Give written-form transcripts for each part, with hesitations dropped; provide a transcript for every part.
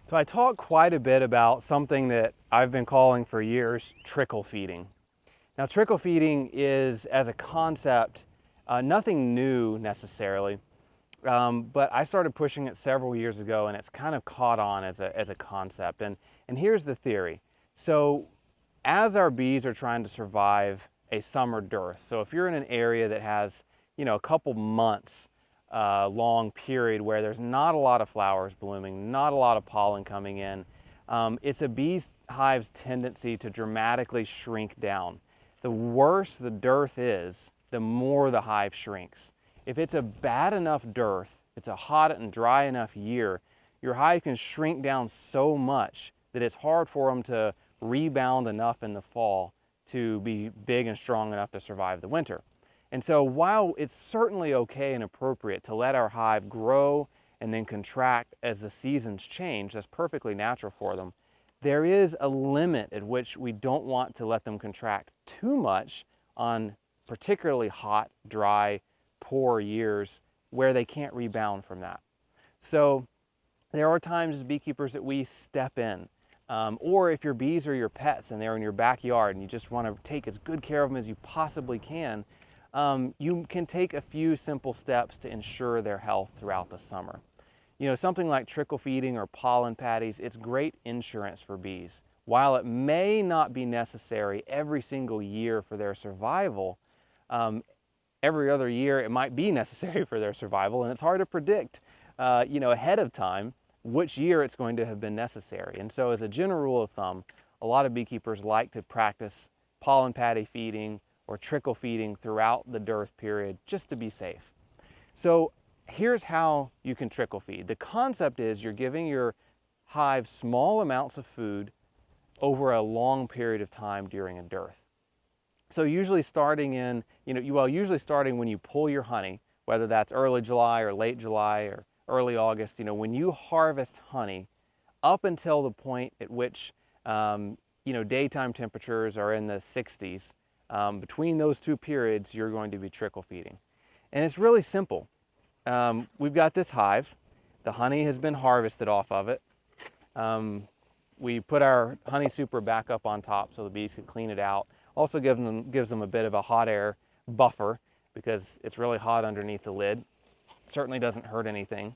So I talk quite a bit about something that I've been calling for years trickle feeding. Now trickle feeding is, as a concept, nothing new necessarily, but I started pushing it several years ago and it's kind of caught on as a concept. And here's the theory. So as our bees are trying to survive a summer dearth, so if you're in an area that has, a couple months long period where there's not a lot of flowers blooming, not a lot of pollen coming in, it's a bee's hive's tendency to dramatically shrink down. The worse the dearth is, the more the hive shrinks. If it's a bad enough dearth, it's a hot and dry enough year, your hive can shrink down so much that it's hard for them to rebound enough in the fall to be big and strong enough to survive the winter. And so while it's certainly okay and appropriate to let our hive grow and then contract as the seasons change, that's perfectly natural for them, there is a limit at which we don't want to let them contract too much on particularly hot, dry, poor years where they can't rebound from that. So there are times as beekeepers that we step in, or if your bees are your pets and they're in your backyard and you just want to take as good care of them as you possibly can, you can take a few simple steps to ensure their health throughout the summer. Something like trickle feeding or pollen patties, it's great insurance for bees. While it may not be necessary every single year for their survival, every other year it might be necessary for their survival, and it's hard to predict, ahead of time which year it's going to have been necessary. And so as a general rule of thumb, a lot of beekeepers like to practice pollen patty feeding or trickle feeding throughout the dearth period just to be safe. So here's how you can trickle feed. The concept is you're giving your hive small amounts of food over a long period of time during a dearth. So usually starting when you pull your honey, whether that's early July or late July or early August, when you harvest honey, up until the point at which daytime temperatures are in the 60s, between those two periods, you're going to be trickle feeding. And it's really simple. We've got this hive. The honey has been harvested off of it. We put our honey super back up on top so the bees can clean it out. Also gives them a bit of a hot air buffer because it's really hot underneath the lid. Certainly doesn't hurt anything.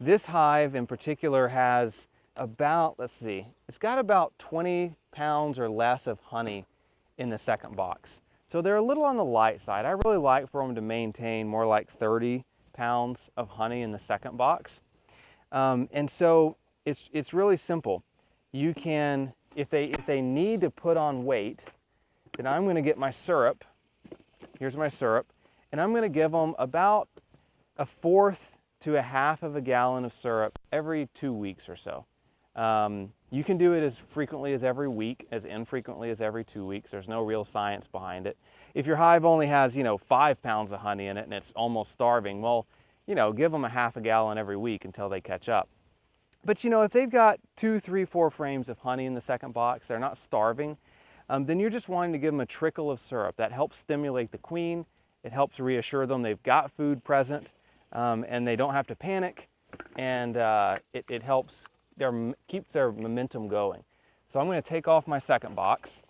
This hive in particular has it's got about 20 pounds or less of honey in the second box. So they're a little on the light side. I really like for them to maintain more like 30 pounds of honey in the second box. And so it's really simple. You can, if they need to put on weight, then I'm going to get my syrup. Here's my syrup. And I'm going to give them about 1/4 to 1/2 of a gallon of syrup every 2 weeks or so. You can do it as frequently as every week, as infrequently as every 2 weeks. There's no real science behind it. If your hive only has, 5 pounds of honey in it and it's almost starving, well, give them 1/2 a gallon every week until they catch up. But if they've got 2, 3, 4 frames of honey in the second box, they're not starving, then you're just wanting to give them a trickle of syrup. That helps stimulate the queen. It helps reassure them they've got food present, and they don't have to panic, and it helps keeps their momentum going. So I'm going to take off my second box.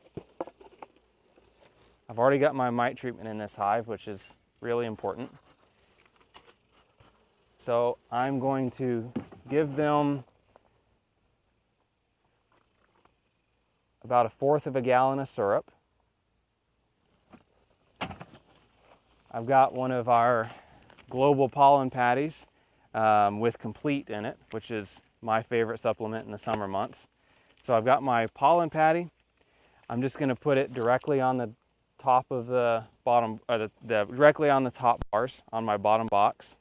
I've already got my mite treatment in this hive, which is really important. So I'm going to give them about 1/4 of a gallon of syrup. I've got one of our global pollen patties with Complete in it, which is my favorite supplement in the summer months. So I've got my pollen patty. I'm just going to put it directly on the top of the bottom, or directly on the top bars on my bottom box.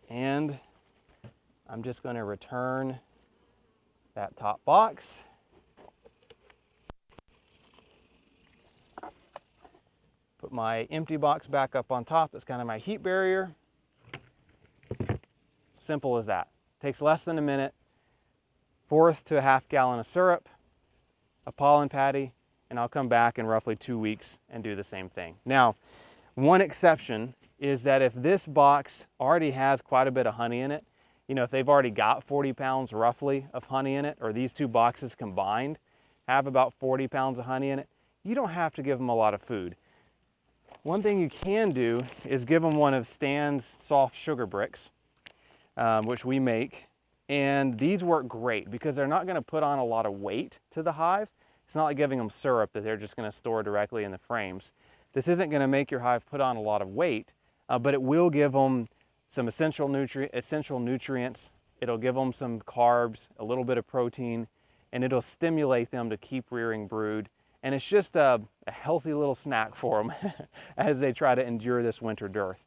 And I'm just going to return that top box. Put my empty box back up on top. It's kind of my heat barrier. Simple as that. Takes less than a minute. 1/4 to 1/2 gallon of syrup, a pollen patty, and I'll come back in roughly 2 weeks and do the same thing. Now, one exception is that if this box already has quite a bit of honey in it, you know, if they've already got 40 pounds roughly of honey in it, or these two boxes combined have about 40 pounds of honey in it, you don't have to give them a lot of food. One thing you can do is give them one of Stan's soft sugar bricks, which we make. And these work great because they're not going to put on a lot of weight to the hive. It's not like giving them syrup that they're just going to store directly in the frames. This isn't going to make your hive put on a lot of weight, but it will give them some essential nutrients. It'll give them some carbs, a little bit of protein, and it'll stimulate them to keep rearing brood. And it's just a healthy little snack for them as they try to endure this winter dearth.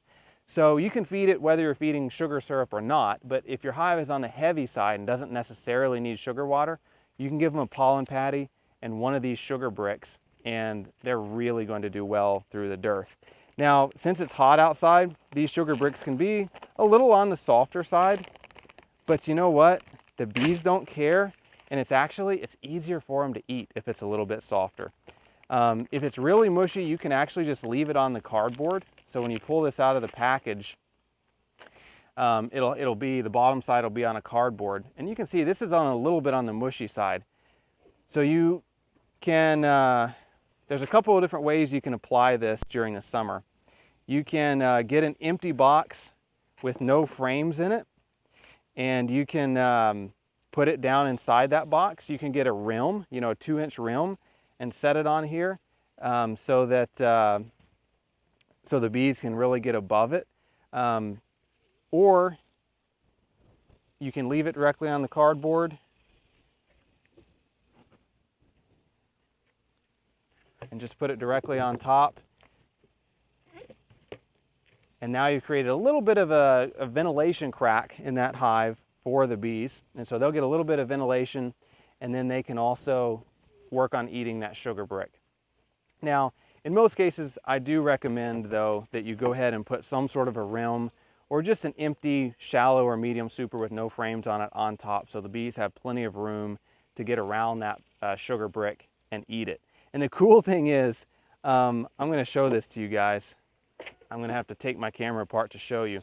So you can feed it whether you're feeding sugar syrup or not, but if your hive is on the heavy side and doesn't necessarily need sugar water, you can give them a pollen patty and one of these sugar bricks, and they're really going to do well through the dearth. Now, since it's hot outside, these sugar bricks can be a little on the softer side, but you know what? The bees don't care, and it's easier for them to eat if it's a little bit softer. If it's really mushy, you can actually just leave it on the cardboard. So when you pull this out of the package, the bottom side will be on a cardboard. And you can see this is on a little bit on the mushy side. So you can, there's a couple of different ways you can apply this during the summer. You can get an empty box with no frames in it, and you can put it down inside that box. You can get a rim, you know, a 2-inch rim, and set it on here so that so the bees can really get above it. Or you can leave it directly on the cardboard and just put it directly on top. And now you've created a little bit of a ventilation crack in that hive for the bees. And so they'll get a little bit of ventilation, and then they can also work on eating that sugar brick. Now, in most cases, I do recommend, though, that you go ahead and put some sort of a rim or just an empty, shallow or medium super with no frames on it on top, so the bees have plenty of room to get around that sugar brick and eat it. And the cool thing is, I'm going to show this to you guys. I'm going to have to take my camera apart to show you.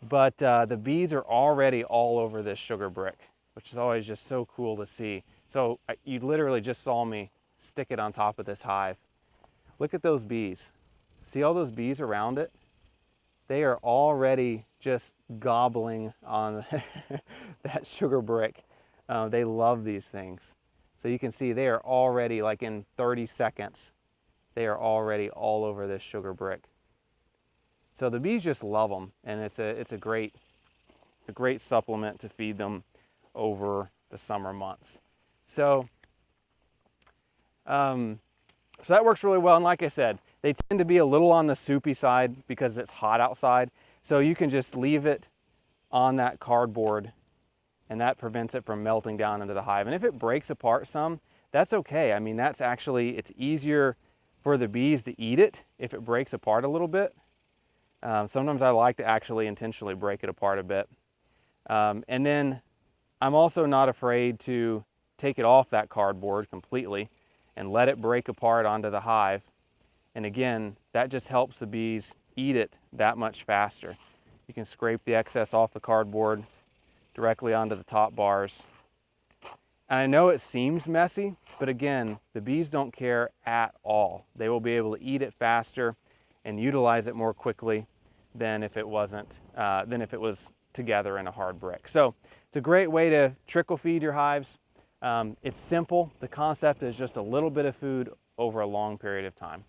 But the bees are already all over this sugar brick, which is always just so cool to see. So you literally just saw me stick it on top of this hive. Look at those bees. See all those bees around it? They are already just gobbling on that sugar brick. They love these things. So you can see they are already, like in 30 seconds, they are already all over this sugar brick. So the bees just love them, and it's a great supplement to feed them over the summer months. So so that works really well. And like I said, they tend to be a little on the soupy side because it's hot outside. So you can just leave it on that cardboard, and that prevents it from melting down into the hive. And if it breaks apart some, that's okay. I mean, it's easier for the bees to eat it if it breaks apart a little bit. Sometimes I like to actually intentionally break it apart a bit. And then I'm also not afraid to take it off that cardboard completely and let it break apart onto the hive. And again, that just helps the bees eat it that much faster. You can scrape the excess off the cardboard directly onto the top bars. And I know it seems messy, but again, the bees don't care at all. They will be able to eat it faster and utilize it more quickly than if it was together in a hard brick. So it's a great way to trickle feed your hives. It's simple. The concept is just a little bit of food over a long period of time.